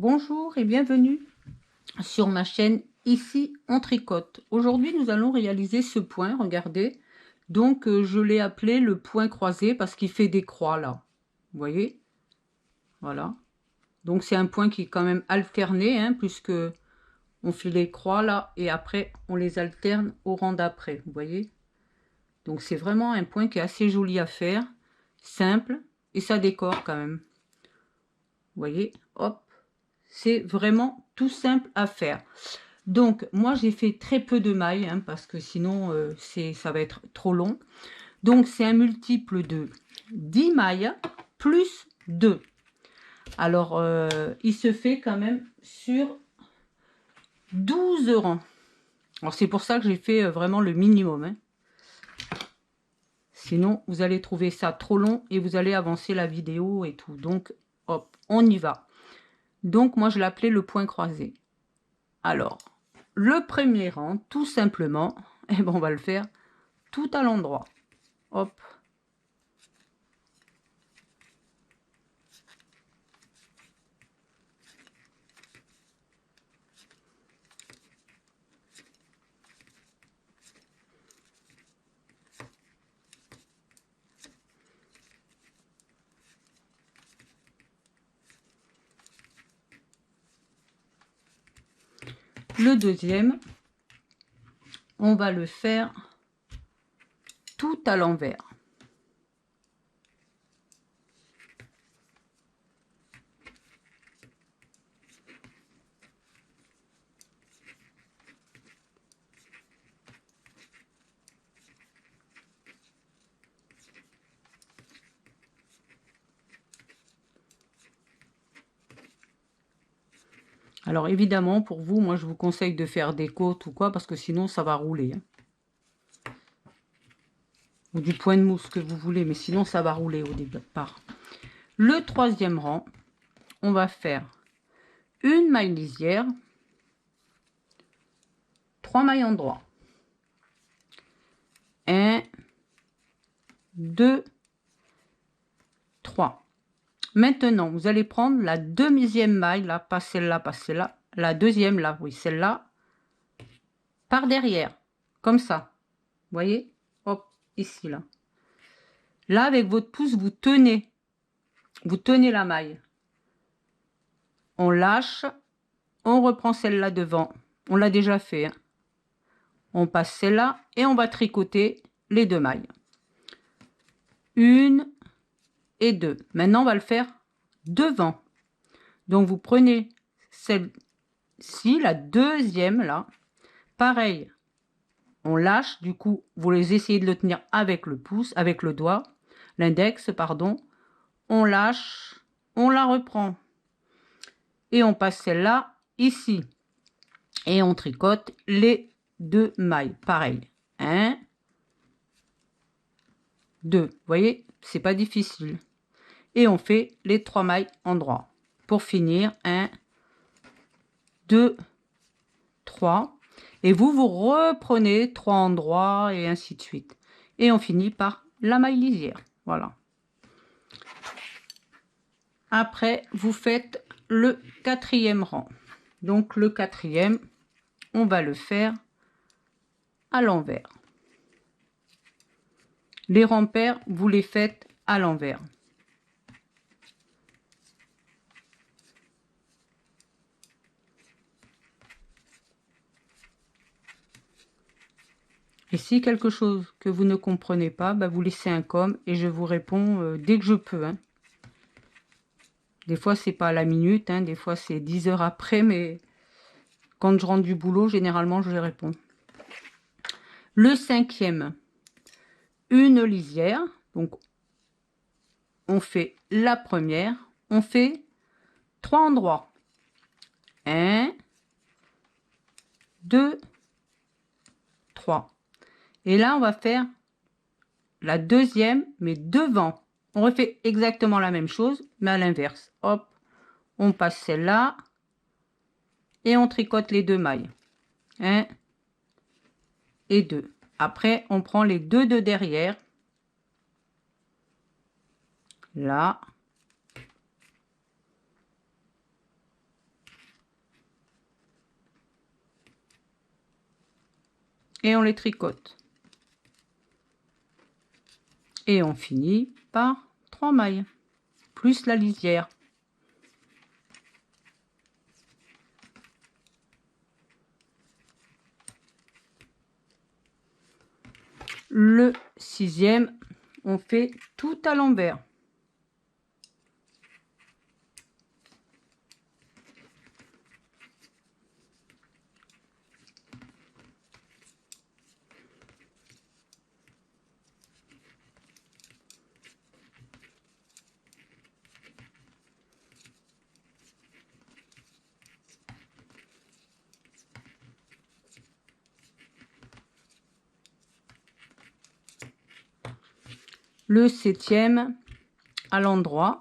Bonjour et bienvenue sur ma chaîne Ici on tricote. Aujourd'hui nous allons réaliser ce point, regardez. Donc je l'ai appelé le point croisé parce qu'il fait des croix là. Vous voyez? Voilà. Donc c'est un point qui est quand même alterné, hein, puisque on fait les croix là et après on les alterne au rang d'après. Vous voyez? Donc c'est vraiment un point qui est assez joli à faire, simple et ça décore quand même. Vous voyez? Hop. C'est vraiment tout simple à faire. Donc, moi, j'ai fait très peu de mailles, hein, parce que sinon, ça va être trop long. Donc, c'est un multiple de 10 mailles plus 2. Alors, il se fait quand même sur 12 rangs. Alors, c'est pour ça que j'ai fait vraiment le minimum. Hein. Sinon, vous allez trouver ça trop long et vous allez avancer la vidéo et tout. Donc, hop, on y va. Donc, moi, je l'appelais le point croisé. Alors, le premier rang, tout simplement, et ben on va le faire tout à l'endroit. Hop. Le deuxième, on va le faire tout à l'envers. Alors évidemment, pour vous, moi je vous conseille de faire des côtes ou quoi, parce que sinon ça va rouler. Hein. Ou du point de mousse que vous voulez, mais sinon ça va rouler au départ. Le troisième rang, on va faire une maille lisière, 3 mailles endroits. 1, 2, 3. Maintenant, vous allez prendre la deuxième maille, là, pas celle-là, pas celle-là, la deuxième là, oui, celle-là, par derrière, comme ça. Vous voyez? Hop, ici, là. Là, avec votre pouce, vous tenez la maille. On lâche, on reprend celle-là devant. On l'a déjà fait. Hein. On passe celle-là et on va tricoter les 2 mailles. 1 et 2. Maintenant, on va le faire devant. Donc, vous prenez celle-ci, la deuxième, là. Pareil, on lâche. Du coup, vous les essayez de le tenir avec le pouce, avec le doigt. L'index, pardon. On lâche, on la reprend. Et on passe celle-là ici. Et on tricote les 2 mailles. Pareil. 1, 2. Vous voyez, c'est pas difficile. Et on fait les 3 mailles endroits. Pour finir, 1, 2, 3. Et vous reprenez 3 endroits et ainsi de suite. Et on finit par la maille lisière. Voilà. Après, vous faites le 4e rang. Donc, le 4e, on va le faire à l'envers. Les rangs pairs, vous les faites à l'envers. Et si quelque chose que vous ne comprenez pas, bah vous laissez un com et je vous réponds dès que je peux. Hein. Des fois, c'est pas à la minute, hein, des fois c'est 10 heures après, mais quand je rentre du boulot, généralement, je réponds. Le 5e, une lisière. Donc, on fait la première. On fait 3 endroits. 1, 2, 3. Et là, on va faire la deuxième, mais devant. On refait exactement la même chose, mais à l'inverse. Hop, on passe celle-là. Et on tricote les 2 mailles. 1 et 2. Après, on prend les 2 de derrière. Là. et on les tricote. Et on finit par 3 mailles, plus la lisière. Le 6e, on fait tout à l'envers. Le 7e à l'endroit.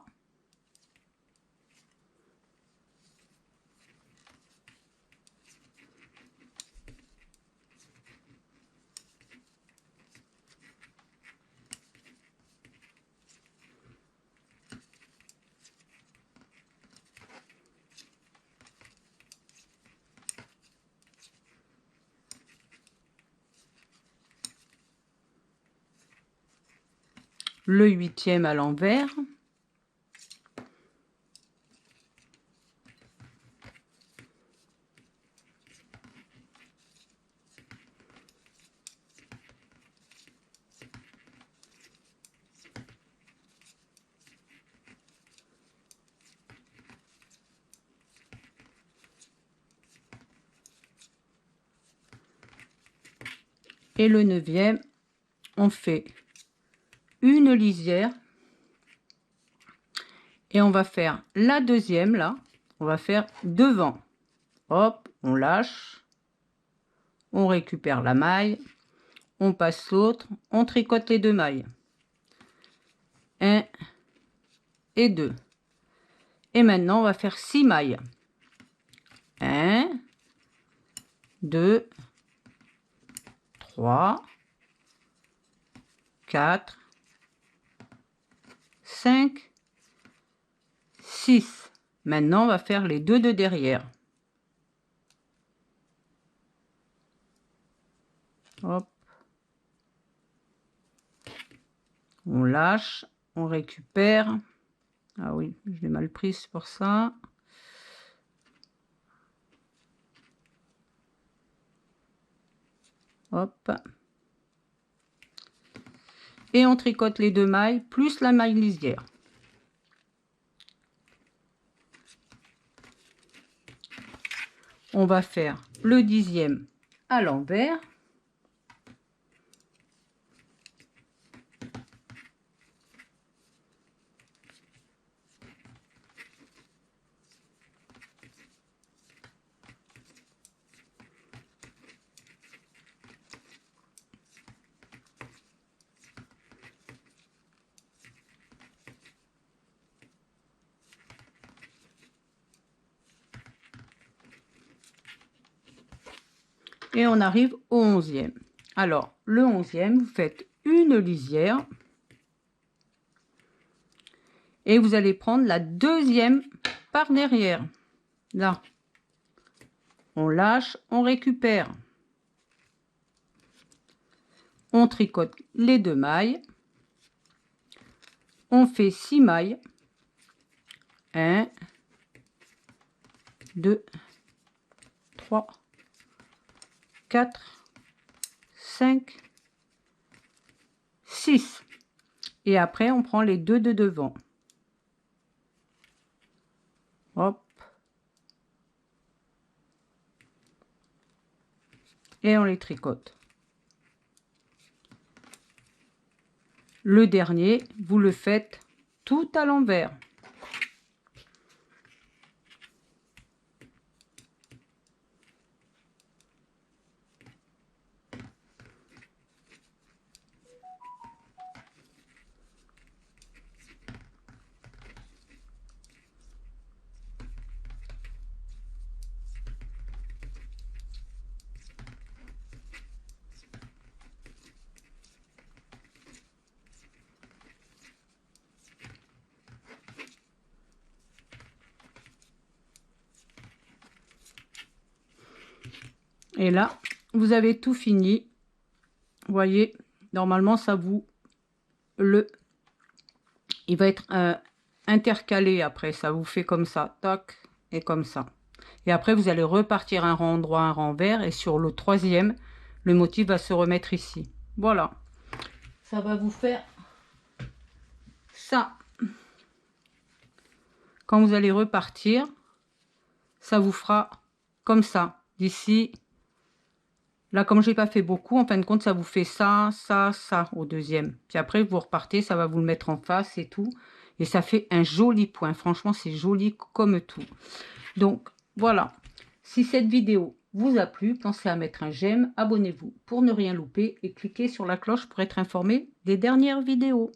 Le 8e à l'envers. Et le 9e, on fait une lisière et on va faire la deuxième là, on va faire devant. Hop, on lâche, on récupère la maille, on passe l'autre, on tricote les 2 mailles. 1 et 2. Et maintenant, on va faire 6 mailles. 1, 2, 3, 4, 5, 6. Maintenant, on va faire les 2 de derrière. Hop. On lâche, on récupère. Ah oui, je l'ai mal prise pour ça. Hop. Et on tricote les 2 mailles plus la maille lisière. On va faire le 10e à l'envers. Et on arrive au 11e. Alors, le 11e, vous faites une lisière. Et vous allez prendre la deuxième par derrière. Là. On lâche, on récupère. On tricote les 2 mailles. On fait 6 mailles. 1, 2, 3, 4, 5, 6. Et après, on prend les 2 de devant. Hop. Et on les tricote. Le dernier, vous le faites tout à l'envers. Et là, vous avez tout fini Vous voyez, normalement, ça vous... Il va être intercalé après. Ça vous fait comme ça, tac, et comme ça. Et après, vous allez repartir un rang droit, un rang vert. Et sur le troisième, le motif va se remettre ici. Voilà. Ça va vous faire ça. Quand vous allez repartir, ça vous fera comme ça. D'ici, là, comme j'ai pas fait beaucoup, en fin de compte, ça vous fait ça, ça, ça au deuxième. Puis après, vous repartez, ça va vous le mettre en face et tout. Et ça fait un joli point. Franchement, c'est joli comme tout. Donc, voilà. Si cette vidéo vous a plu, pensez à mettre un j'aime, abonnez-vous pour ne rien louper et cliquez sur la cloche pour être informé des dernières vidéos.